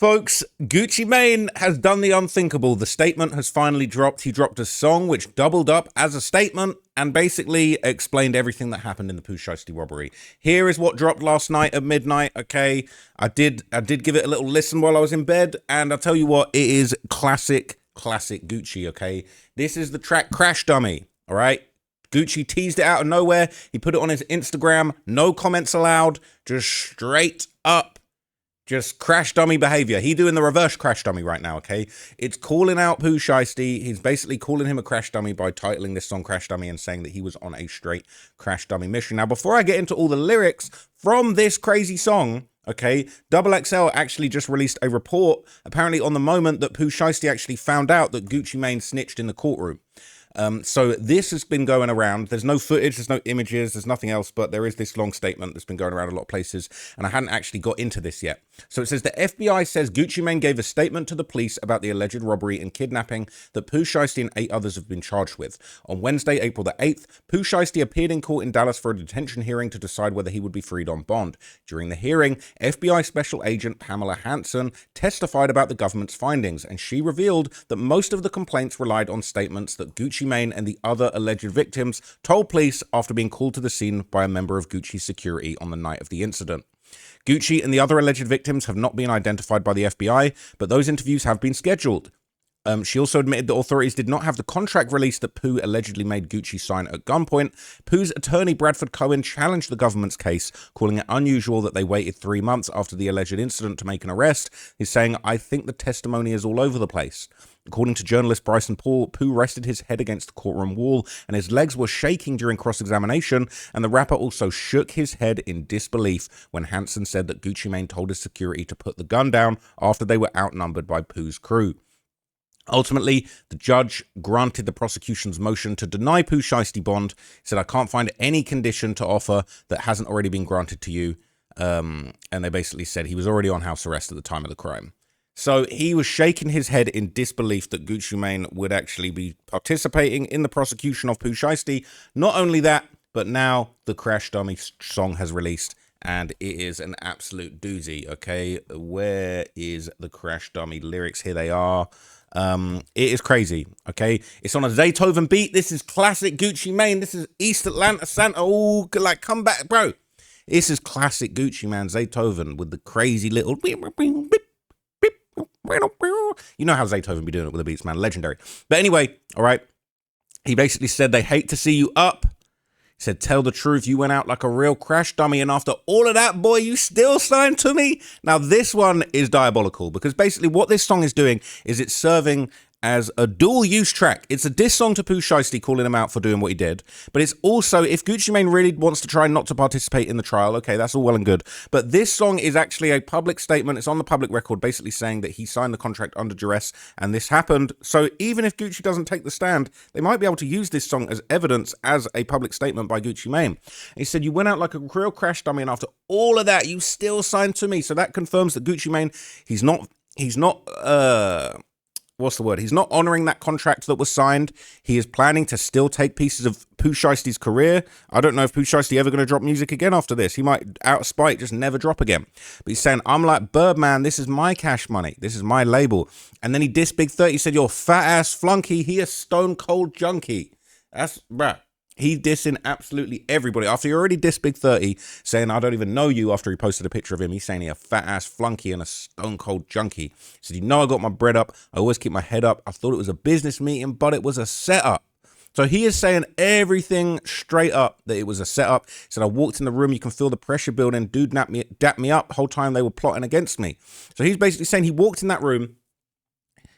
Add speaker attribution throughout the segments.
Speaker 1: Folks, Gucci Mane has done the unthinkable. The statement has finally dropped. He dropped a song which doubled up as a statement and basically explained everything that happened in the Pooh Shiesty robbery. Here is what dropped last night at midnight, okay? I did give it a little listen while I was in bed, and I'll tell you what, it is classic Gucci, okay? This is the track Crash Dummy, all right? Gucci teased it out of nowhere. He put it on his Instagram. No comments allowed. Just straight up. Just crash dummy behavior. He doing the reverse crash dummy right now, okay? It's calling out Pooh Shiesty. He's basically calling him a crash dummy by titling this song Crash Dummy and saying that he was on a straight crash dummy mission. Now, before I get into all the lyrics from this crazy song, okay, XXL actually just released a report, apparently on the moment that Pooh Shiesty actually found out that Gucci Mane snitched in the courtroom. So this has been going around. There's no footage, there's no images, there's nothing else, but there is this long statement that's been going around a lot of places, and I hadn't actually got into this yet. So it says the FBI says Gucci Mane gave a statement to the police about the alleged robbery and kidnapping that Pooh Shiesty and 8 others have been charged with. On Wednesday, April the 8th, Pooh Shiesty appeared in court in Dallas for a detention hearing to decide whether he would be freed on bond. During the hearing, FBI Special Agent Pamela Hanson testified about the government's findings, and she revealed that most of the complaints relied on statements that Gucci Mane and the other alleged victims told police after being called to the scene by a member of Gucci's security on the night of the incident. Gucci and the other alleged victims have not been identified by the FBI, but those interviews have been scheduled. She also admitted that authorities did not have the contract release that Pooh allegedly made Gucci sign at gunpoint. Pooh's attorney, Bradford Cohen, challenged the government's case, calling it unusual that they waited 3 months after the alleged incident to make an arrest. He's saying, "I think the testimony is all over the place." According to journalist Bryson Paul, Pooh rested his head against the courtroom wall and his legs were shaking during cross-examination, and the rapper also shook his head in disbelief when Hanson said that Gucci Mane told his security to put the gun down after they were outnumbered by Pooh's crew. Ultimately, the judge granted the prosecution's motion to deny Pooh Shiesty bond. He said, "I can't find any condition to offer that hasn't already been granted to you." And they basically said he was already on house arrest at the time of the crime. So he was shaking his head in disbelief that Gucci Mane would actually be participating in the prosecution of Pooh Shiesty. Not only that, but now the Crash Dummy song has released, and it is an absolute doozy, okay? Where is the Crash Dummy lyrics? Here they are. It is crazy, okay? It's on a Zaytoven beat. This is classic Gucci Mane. This is East Atlanta Santa. Oh, like, come back, bro. This is classic Gucci, man. Zaytoven with the crazy little... You know how Zaytoven be doing it with the beats, man. Legendary. But anyway, all right. He basically said they hate to see you up. He said, "Tell the truth, you went out like a real crash dummy, and after all of that, boy, you still signed to me." Now, this one is diabolical because basically what this song is doing is it's serving as a dual-use track. It's a diss song to Pooh Shiesty, calling him out for doing what he did. But it's also, if Gucci Mane really wants to try not to participate in the trial, okay, that's all well and good. But this song is actually a public statement. It's on the public record, basically saying that he signed the contract under duress, and this happened. So even if Gucci doesn't take the stand, they might be able to use this song as evidence as a public statement by Gucci Mane. He said, "You went out like a real crash dummy, and after all of that, you still signed to me." So that confirms that Gucci Mane, he's not what's the word? He's not honoring that contract that was signed. He is planning to still take pieces of Pooh Shiesty's career. I don't know if Pooh Shiesty ever going to drop music again after this. He might, out of spite, just never drop again. But he's saying, "I'm like Birdman. This is my cash money. This is my label." And then he dissed Big 30. He said, "You're fat ass flunky. He a stone cold junkie." That's, bruh. He dissing absolutely everybody. After he already dissed Big 30, saying, "I don't even know you," after he posted a picture of him, he's saying he a fat-ass flunky and a stone-cold junkie. He said, "You know I got my bread up. I always keep my head up. I thought it was a business meeting, but it was a setup." So he is saying everything straight up that it was a setup. He said, "I walked in the room. You can feel the pressure building. Dude dapped me up the whole time they were plotting against me." So he's basically saying he walked in that room.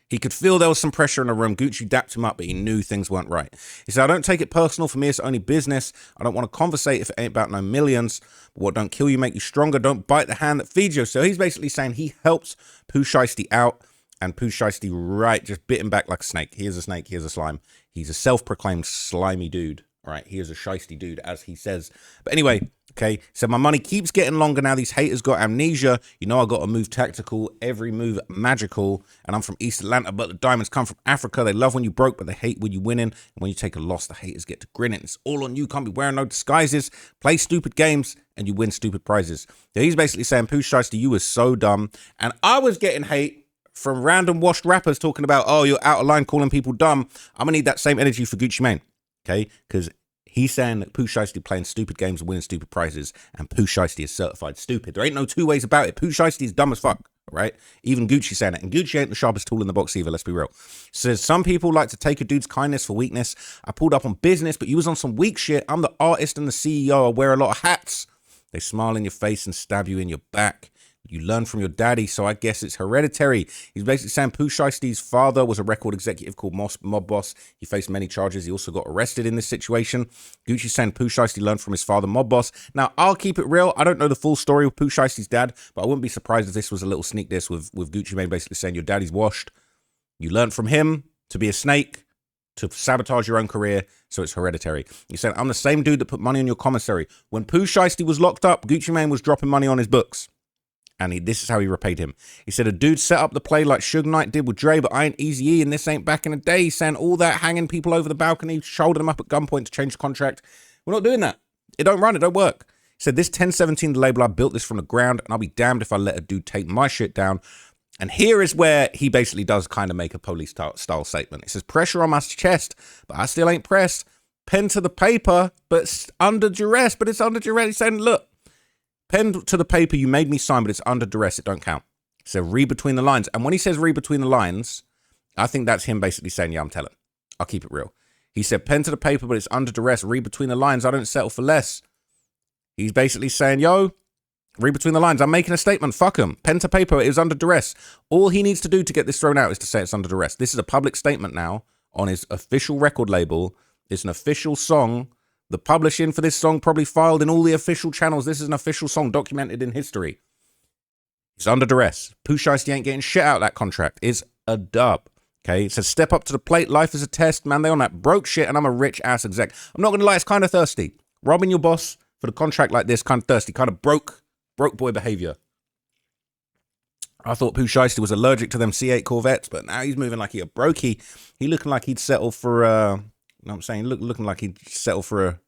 Speaker 1: He could feel there was some pressure in the room. Gucci dapped him up, but he knew things weren't right. He said, "I don't take it personal. For me, it's only business. I don't want to conversate if it ain't about no millions. But what don't kill you make you stronger. Don't bite the hand that feeds you." So he's basically saying he helps Pooh Shiesty out, and Pooh Shiesty, right, just bit him back like a snake. He is a snake. He is a slime. He's a self-proclaimed slimy dude. Right, he is a shiesty dude, as he says. But anyway, Okay, so my money keeps getting longer now. These haters got amnesia. You know I got to move tactical, every move magical, and I'm from East Atlanta, but the diamonds come from Africa. They love when you broke, but they hate when you winning. And when you take a loss, the haters get to grinning. It's all on you. Can't be wearing no disguises. Play stupid games, and you win stupid prizes. So he's basically saying, Pooh Shiesty, you was so dumb. And I was getting hate from random washed rappers talking about, oh, you're out of line calling people dumb. I'm gonna need that same energy for Gucci Mane, okay? Because he's saying that Pooh Shiesty playing stupid games and winning stupid prizes, and Pooh Shiesty is certified stupid. There ain't no two ways about it. Pooh Shiesty is dumb as fuck, right? Even Gucci saying it. And Gucci ain't the sharpest tool in the box either, let's be real. Says, some people like to take a dude's kindness for weakness. I pulled up on business, but you was on some weak shit. I'm the artist and the CEO. I wear a lot of hats. They smile in your face and stab you in your back. You learn from your daddy, so I guess it's hereditary. He's basically saying Pooh Shiesty's father was a record executive called Mob Boss. He faced many charges. He also got arrested in this situation. Gucci saying Pooh Shiesty learned from his father, Mob Boss. Now, I'll keep it real. I don't know the full story of Pooh Shiesty's dad, but I wouldn't be surprised if this was a little sneak diss with Gucci Mane basically saying your daddy's washed. You learned from him to be a snake, to sabotage your own career, so it's hereditary. He said, I'm the same dude that put money on your commissary. When Pooh Shiesty was locked up, Gucci Mane was dropping money on his books. And this is how he repaid him. He said, a dude set up the play like Suge Knight did with Dre, but I ain't Eazy-E, and this ain't back in the day. He's saying all that, hanging people over the balcony, shouldering them up at gunpoint to change the contract. We're not doing that. It don't run. It don't work. He said, this 1017, the label, I built this from the ground, and I'll be damned if I let a dude take my shit down. And here is where he basically does kind of make a police style statement. He says, pressure on my chest, but I still ain't pressed. Pen to the paper, but it's under duress. But it's under duress. He's saying, look, pen to the paper, you made me sign, but it's under duress. It don't count. So read between the lines. And when he says read between the lines, I think that's him basically saying, yeah, I'm telling. I'll keep it real. He said, pen to the paper, but it's under duress. Read between the lines. I don't settle for less. He's basically saying, yo, read between the lines. I'm making a statement. Fuck him. Pen to paper. It was under duress. All he needs to do to get this thrown out is to say it's under duress. This is a public statement now on his official record label. It's an official song. The publishing for this song probably filed in all the official channels. This is an official song documented in history. It's under duress. Pooh Shiesty ain't getting shit out of that contract. It's a dub. Okay, it says step up to the plate. Life is a test. Man, they on that broke shit and I'm a rich ass exec. I'm not going to lie, it's kind of thirsty. Robbing your boss for the contract like this, kind of thirsty, kind of broke boy behavior. I thought Pooh Shiesty was allergic to them C8 Corvettes, but now he's moving like he a brokey. He looking like he'd settle for, you know what I'm saying? Looking like he'd settle for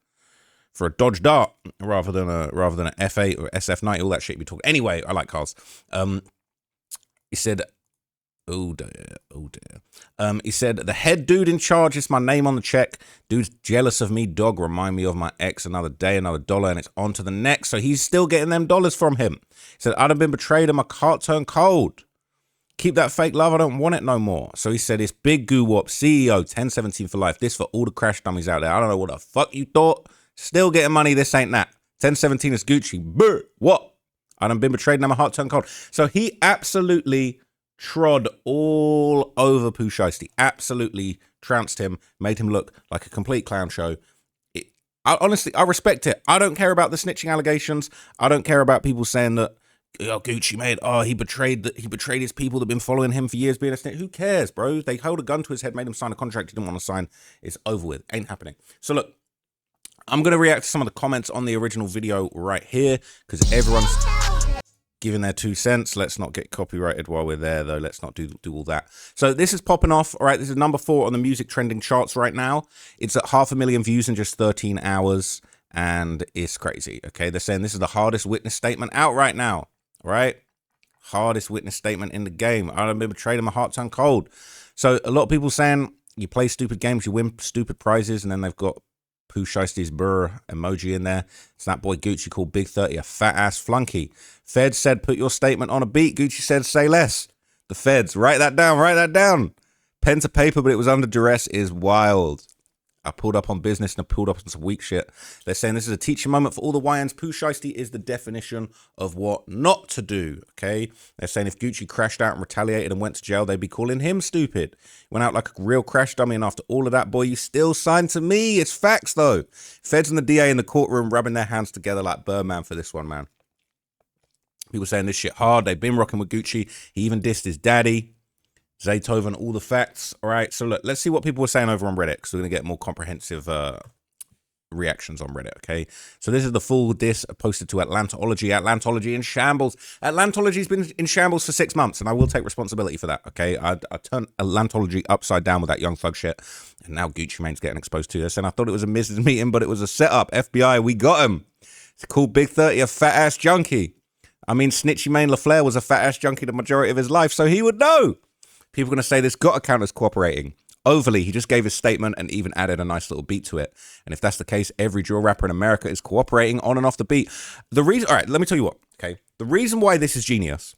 Speaker 1: a Dodge Dart rather than a F8 or SF90, all that shit we talk. Anyway, I like cars. He said, oh dear. He said, the head dude in charge is my name on the check. Dude's jealous of me, dog. Remind me of my ex. Another day, another dollar, and it's on to the next. So he's still getting them dollars from him. He said, I'd have been betrayed and my heart turned cold. Keep that fake love. I don't want it no more. So he said, it's Big Goo Wop, CEO, 1017 for life. This for all the crash dummies out there. I don't know what the fuck you thought. Still getting money. This ain't that. 1017 is Gucci. Brr, what? I done been betrayed and my heart turned cold. So he absolutely trod all over Pooh Shiesty. Absolutely trounced him. Made him look like a complete clown show. Honestly, I respect it. I don't care about the snitching allegations. I don't care about people saying that, oh, Gucci made, oh, he betrayed his people that have been following him for years being a snitch. Who cares, bro? They held a gun to his head, made him sign a contract he didn't want to sign. It's over with. Ain't happening. So look, I'm going to react to some of the comments on the original video right here because everyone's giving their 2 cents. Let's not get copyrighted while we're there, though. Let's not do all that. So this is popping off. All right, this is number 4 on the music trending charts right now. It's at 500,000 views in just 13 hours, and it's crazy, okay? They're saying this is the hardest witness statement out right now, all right? Hardest witness statement in the game. I done been betrayed and my heart turned cold. So a lot of people saying you play stupid games, you win stupid prizes, and then they've got Pooh Shiesty's brr emoji in there. It's that boy Gucci called Big 30 a fat ass flunky. Feds said put your statement on a beat. Gucci said say less. The feds, write that down. Pen to paper, but it was under duress is wild. I pulled up on business and I pulled up on some weak shit. They're saying this is a teaching moment for all the YNs. Pooh Shiesty is the definition of what not to do, okay? They're saying if Gucci crashed out and retaliated and went to jail, they'd be calling him stupid. Went out like a real crash dummy, and after all of that, boy, you still signed to me. It's facts, though. Feds and the DA in the courtroom rubbing their hands together like Birdman for this one, man. People saying this shit hard. They've been rocking with Gucci. He even dissed his daddy. Zaytoven, all the facts. All right, so look, let's see what people were saying over on Reddit because we're going to get more comprehensive reactions on Reddit, okay? So this is the full diss posted to Atlantology. Atlantology in shambles. Atlantology's been in shambles for 6 months, and I will take responsibility for that, okay? I turned Atlantology upside down with that Young Thug shit, and now Gucci Mane's getting exposed to this, and I thought it was a Mrs. Meeting, but it was a setup. FBI, we got him. It's called Big 30 a fat-ass junkie. I mean, Snitchy Mane LaFleur was a fat-ass junkie the majority of his life, so he would know. People are going to say this got to count as cooperating. Overly, he just gave his statement and even added a nice little beat to it. And if that's the case, every drill rapper in America is cooperating on and off the beat. The reason, all right, let me tell you what, okay? The reason why this is genius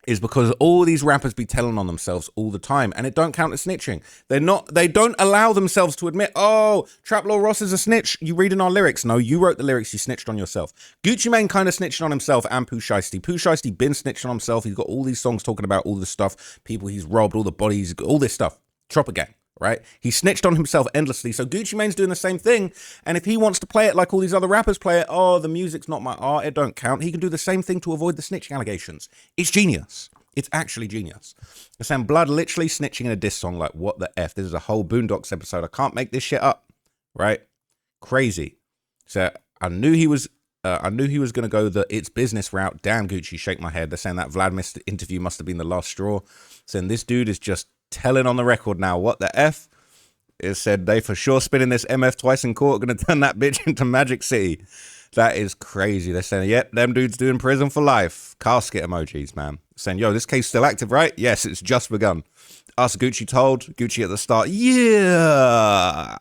Speaker 1: is because all these rappers be telling on themselves all the time, and it don't count as snitching. They don't allow themselves to admit, oh, Trap Law Ross is a snitch. You reading our lyrics? No, you wrote the lyrics, you snitched on yourself. Gucci Mane kind of snitched on himself, and Pooh Shiesty. Pooh Shiesty been snitching on himself. He's got all these songs talking about all the stuff, people he's robbed, all the bodies, all this stuff. Chopper Gang. Right? He snitched on himself endlessly. So Gucci Mane's doing the same thing. And if he wants to play it like all these other rappers play it, oh, the music's not my art, it don't count. He can do the same thing to avoid the snitching allegations. It's genius. It's actually genius. They're saying Blood literally snitching in a diss song. Like, what the F? This is a whole Boondocks episode. I can't make this shit up. Right? Crazy. So I knew he was going to go the it's business route. Damn, Gucci, shake my head. They're saying that Vladimir interview must have been the last straw. Saying this dude is just telling on the record now. What the F? It said they for sure spinning this MF twice in court, gonna turn that bitch into Magic City. That is crazy. They're saying, yep, them dudes doing prison for life. Casket emojis, man. Saying, yo, this case still active, right? Yes, it's just begun. Us Gucci told. Gucci at the start, yeah.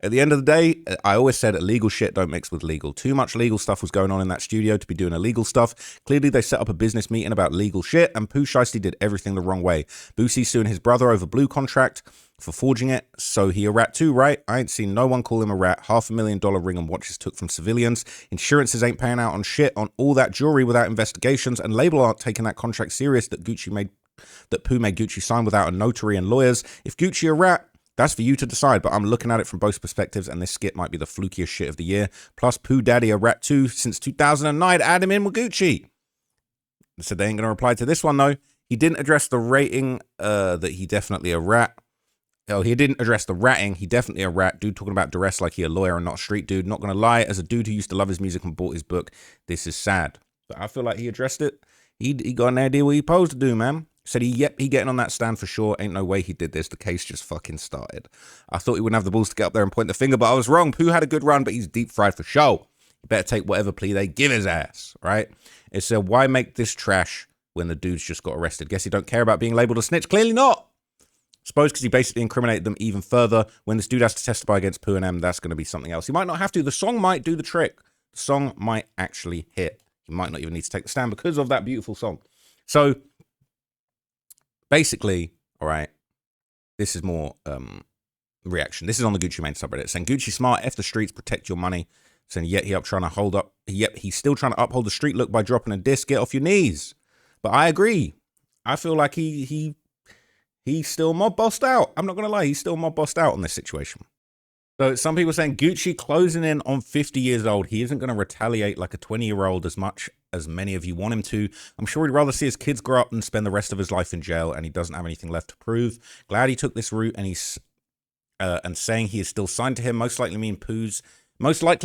Speaker 1: At the end of the day, I always said illegal shit don't mix with legal. Too much legal stuff was going on in that studio to be doing illegal stuff. Clearly, they set up a business meeting about legal shit, and Pooh Shiesty did everything the wrong way. Boosie suing his brother over Blue contract for forging it, so he a rat too, right? I ain't seen no one call him a rat. $500,000 ring and watches took from civilians. Insurances ain't paying out on shit on all that jewelry without investigations, and label aren't taking that contract serious that Pooh made Gucci sign without a notary and lawyers. If Gucci a rat, that's for you to decide, but I'm looking at it from both perspectives, and this skit might be the flukiest shit of the year. Plus, Pooh Daddy a rat too since 2009. Add him in with Gucci. So they ain't going to reply to this one, though. He didn't address the rating that he definitely a rat. Oh, he didn't address the ratting. He definitely a rat. Dude talking about duress like he a lawyer and not a street dude. Not going to lie, as a dude who used to love his music and bought his book, this is sad. But I feel like he addressed it. He got an idea what he supposed to do, man. Said he getting on that stand for sure. Ain't no way he did this. The case just fucking started. I thought he wouldn't have the balls to get up there and point the finger, but I was wrong. Pooh had a good run, but he's deep fried for show. He better take whatever plea they give his ass, right? It said, why make this trash when the dude's just got arrested? Guess he don't care about being labeled a snitch. Clearly not. Suppose because he basically incriminated them even further. When this dude has to testify against Pooh and M, that's going to be something else. He might not have to. The song might do the trick. The song might actually hit. He might not even need to take the stand because of that beautiful song. So basically, all right, this is more reaction. This is on the Gucci Mane subreddit saying Gucci smart, F the streets, protect your money. Saying yet he's still trying to uphold the street look by dropping a diss. Get off your knees. But I agree. I feel like he's still mob bossed out. I'm not gonna lie, he's still mob bossed out on this situation. So some people saying Gucci closing in on 50 years old. He isn't going to retaliate like a 20-year-old as much as many of you want him to. I'm sure he'd rather see his kids grow up than spend the rest of his life in jail, and he doesn't have anything left to prove. Glad he took this route, and he's and saying he is still signed to him most likely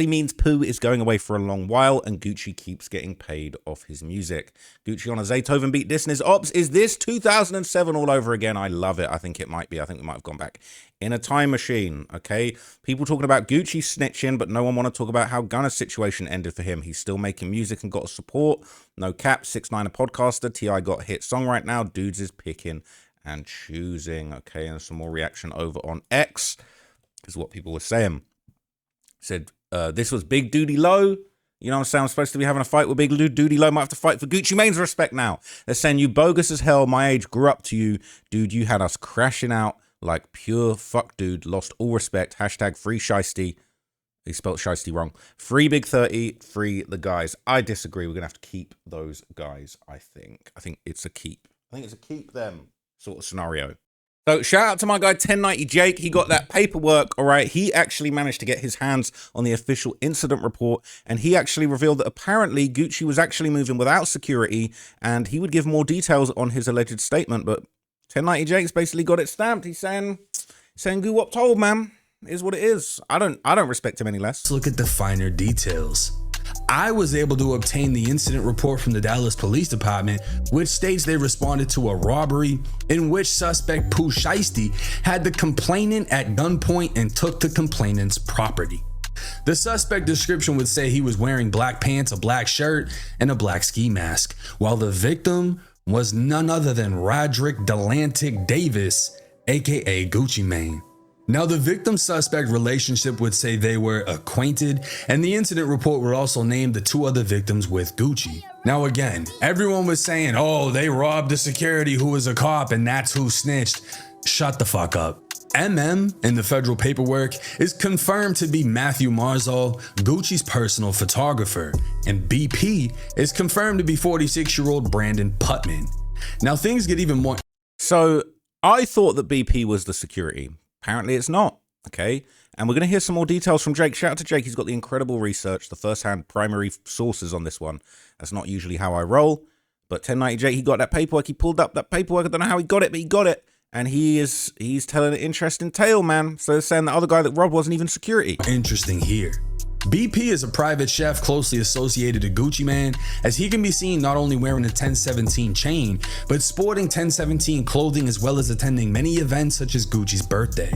Speaker 1: means Pooh is going away for a long while, and Gucci keeps getting paid off his music. Gucci on a Zaytoven beat dissing his ops. Is this 2007 all over again? I love it. I think it might be. I think we might have gone back in a time machine, okay? People talking about Gucci snitching, but no one want to talk about how Gunna's situation ended for him. He's still making music and got support. No cap, 6ix9ine a podcaster. T.I. got a hit song right now. Dudes is picking and choosing, okay? And some more reaction over on X is what people were saying. Said, this was Big Duty Low. You know what I'm saying? I'm supposed to be having a fight with Big Duty Low. Might have to fight for Gucci Mane's respect now. They're saying you bogus as hell. My age grew up to you. Dude, you had us crashing out like pure fuck dude. Lost all respect. Hashtag free Shiesty. He spelled Shiesty wrong. Free Big 30. Free the guys. I disagree. We're going to have to keep those guys, I think. I think it's a keep. I think it's a keep them sort of scenario. So shout out to my guy 1090 Jake. He got that paperwork, all right. He actually managed to get his hands on the official incident report, and he actually revealed that apparently Gucci was actually moving without security, and he would give more details on his alleged statement. But 1090 Jake's basically got it stamped. He's saying Goo Wop told, man. Is what it is. I don't respect him any less.
Speaker 2: Let's look at the finer details. I was able to obtain the incident report from the Dallas Police Department, which states they responded to a robbery in which suspect Pooh Shiesty had the complainant at gunpoint and took the complainant's property. The suspect description would say he was wearing black pants, a black shirt, and a black ski mask, while the victim was none other than Roderick Delantic Davis, aka Gucci Mane. Now, the victim suspect relationship would say they were acquainted, and the incident report would also name the two other victims with Gucci. Now again, everyone was saying, oh, they robbed the security who was a cop and that's who snitched. Shut the fuck up. MM in the federal paperwork is confirmed to be Matthew Marzal, Gucci's personal photographer, and BP is confirmed to be 46-year-old Brandon Putman. Now things get even more.
Speaker 1: So I thought that BP was the security. Apparently it's not, okay? And we're going to hear some more details from Jake. Shout out to Jake. He's got the incredible research, the first-hand primary sources on this one. That's not usually how I roll. But 1090 Jake, he got that paperwork. He pulled up that paperwork. I don't know how he got it, but he got it. And he's telling an interesting tale, man. So they're saying the other guy that robbed wasn't even security.
Speaker 2: Interesting here. BP is a private chef closely associated to Gucci Mane, as he can be seen not only wearing a 1017 chain, but sporting 1017 clothing as well as attending many events such as Gucci's birthday.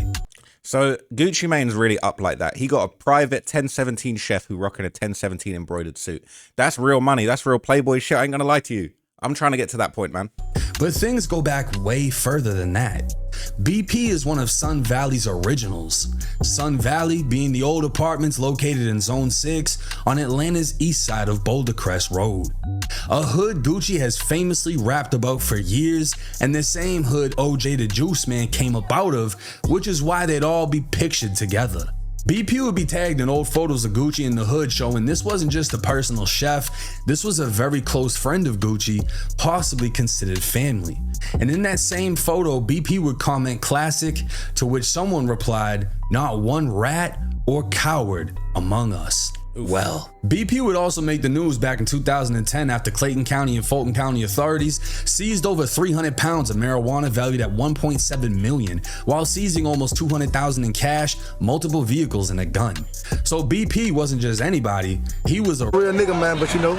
Speaker 1: So Gucci Mane's really up like that. He got a private 1017 chef who rocking a 1017 embroidered suit. That's real money. That's real Playboy shit. I ain't gonna lie to you. I'm trying to get to that point, man.
Speaker 2: But things go back way further than that. BP is one of Sun Valley's originals. Sun Valley being the old apartments located in Zone 6 on Atlanta's east side of Boulder Crest Road. A hood Gucci has famously rapped about for years, and the same hood OJ the Juice Man came up out of, which is why they'd all be pictured together. BP would be tagged in old photos of Gucci in the hood showing this wasn't just a personal chef, this was a very close friend of Gucci, possibly considered family. And in that same photo, BP would comment classic, to which someone replied, not one rat or coward among us. Well, BP would also make the news back in 2010 after Clayton County and Fulton County authorities seized over 300 pounds of marijuana valued at $1.7 million, while seizing almost $200,000 in cash, multiple vehicles, and a gun. So BP wasn't just anybody, he was a
Speaker 3: real nigga, man, but you know.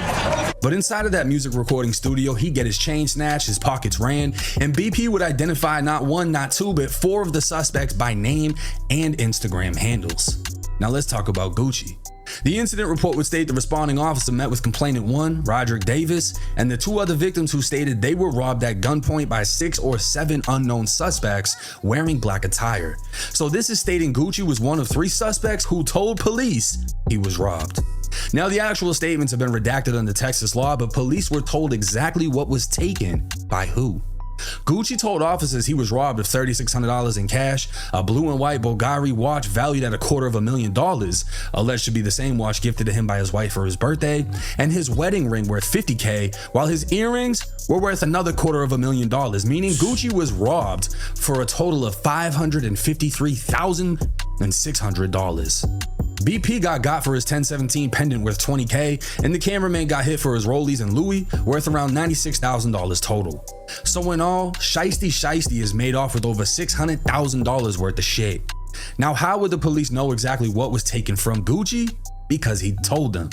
Speaker 2: But inside of that music recording studio, he'd get his chain snatched, his pockets ran, and BP would identify not one, not two, but 4 of the suspects by name and Instagram handles. Now let's talk about Gucci. The incident report would state the responding officer met with complainant 1, Roderick Davis, and the 2 other victims who stated they were robbed at gunpoint by 6 or 7 unknown suspects wearing black attire. So this is stating Gucci was one of 3 suspects who told police he was robbed. Now the actual statements have been redacted under Texas law, but police were told exactly what was taken by who. Gucci told officers he was robbed of $3,600 in cash, a blue and white Bulgari watch valued at $250,000, alleged to be the same watch gifted to him by his wife for his birthday, and his wedding ring worth $50K, while his earrings were worth another $250,000, meaning Gucci was robbed for a total of $553,600. BP got for his 1017 pendant worth $20K, and the cameraman got hit for his Rollies and Louis worth around $96,000 total. So in all, Shiesty is made off with over $600,000 worth of shit. Now, how would the police know exactly what was taken from Gucci? Because he told them.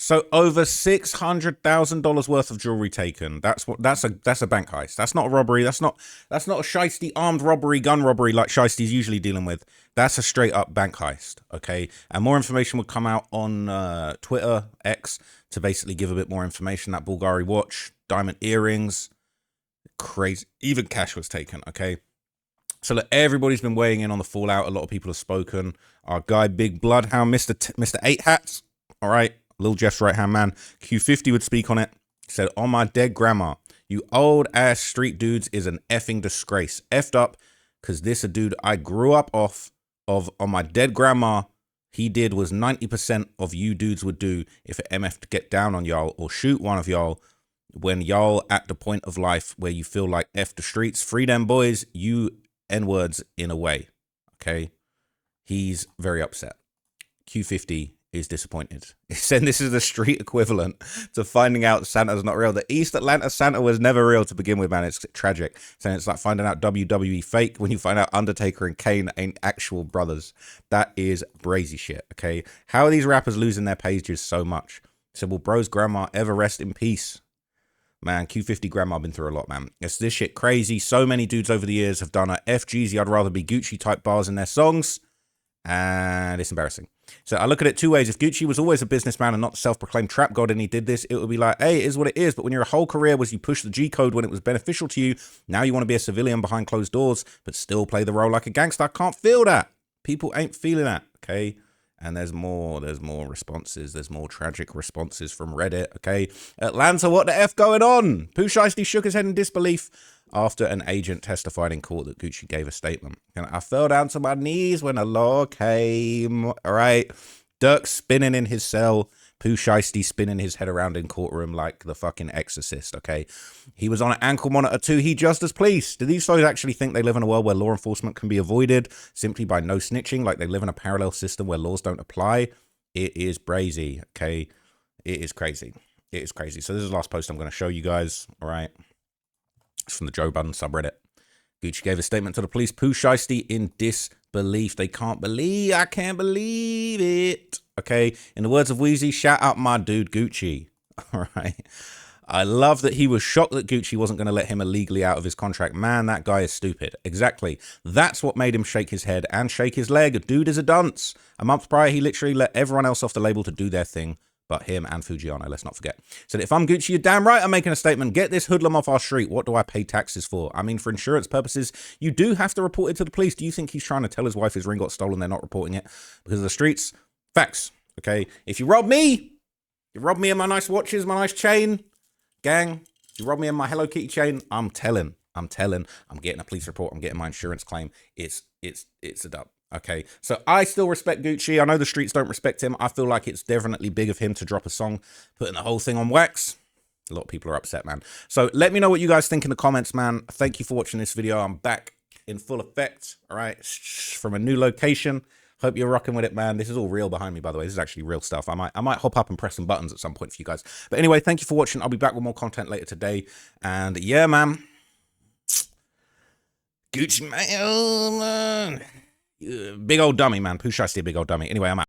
Speaker 1: So over $600,000 worth of jewelry taken. That's a bank heist. That's not a robbery. That's not a Shiesty armed robbery, gun robbery like Shiesty's usually dealing with. That's a straight up bank heist. Okay, and more information will come out on Twitter X to basically give a bit more information. That Bulgari watch, diamond earrings, crazy. Even cash was taken. Okay. So look, everybody's been weighing in on the fallout. A lot of people have spoken. Our guy, Big Bloodhound, Mr. 8 Hats. All right. Lil Jeff's right-hand man, Q50 would speak on it. He said, on my dead grandma, you old-ass street dudes is an effing disgrace. Effed up, because this a dude I grew up off of. On my dead grandma, he did was 90% of you dudes would do if an MF to get down on y'all or shoot one of y'all when y'all at the point of life where you feel like F the streets. Free them boys, you N-words in a way. Okay? He's very upset. Q50 is disappointed. He's saying this is the street equivalent to finding out Santa's not real. The East Atlanta Santa was never real to begin with, man. It's tragic. Saying it's like finding out WWE fake when you find out Undertaker and Kane ain't actual brothers. That is brazy shit, okay? How are these rappers losing their pages so much? So will bro's grandma ever rest in peace? Man, Q50 grandma been through a lot, man. It's this shit crazy. So many dudes over the years have done a FGZ, I'd rather be Gucci type bars in their songs. And it's embarrassing. So I look at it two ways. If Gucci was always a businessman and not the self-proclaimed trap god and he did this, it would be like, hey, it is what it is. But when your whole career was you push the G code when it was beneficial to you, now you want to be a civilian behind closed doors, but still play the role like a gangster. I can't feel that. People ain't feeling that, okay? And there's more responses. There's more tragic responses from Reddit, okay? Atlanta, what the F going on? Pooh Shiesty shook his head in disbelief after an agent testified in court that Gucci gave a statement. And I fell down to my knees when the law came. All right. Dirk spinning in his cell. Pooh Shiesty spinning his head around in courtroom like the fucking exorcist, okay? He was on an ankle monitor too. He just as policed. Do these folks actually think they live in a world where law enforcement can be avoided simply by no snitching? Like they live in a parallel system where laws don't apply? It is brazy, okay? It is crazy. It is crazy. So this is the last post I'm going to show you guys, all right? It's from the Joe Budden subreddit. Gucci gave a statement to the police. Pooh Shiesty in disbelief. I can't believe it. Okay. In the words of Wheezy, shout out my dude Gucci. All right. I love that he was shocked that Gucci wasn't going to let him illegally out of his contract. Man, that guy is stupid. Exactly. That's what made him shake his head and shake his leg. Dude is a dunce. A month prior, he literally let everyone else off the label to do their thing. But him and Fujiano, let's not forget. Said, if I'm Gucci, you're damn right I'm making a statement. Get this hoodlum off our street. What do I pay taxes for? I mean, for insurance purposes, you do have to report it to the police. Do you think he's trying to tell his wife his ring got stolen? They're not reporting it because of the streets? Facts, okay? If you rob me of my nice watches, my nice chain, gang, if you rob me of my Hello Kitty chain, I'm telling. I'm getting a police report. I'm getting my insurance claim. It's a dub. Okay, so I still respect Gucci. I know the streets don't respect him. I feel like it's definitely big of him to drop a song, putting the whole thing on wax. A lot of people are upset, man. So let me know what you guys think in the comments, man. Thank you for watching this video. I'm back in full effect, all right, from a new location. Hope you're rocking with it, man. This is all real behind me, by the way. This is actually real stuff. I might hop up and press some buttons at some point for you guys. But anyway, thank you for watching. I'll be back with more content later today. And yeah, man. Gucci, man. Big old dummy, man. Pooh Shiesty, big old dummy. Anyway, I'm out.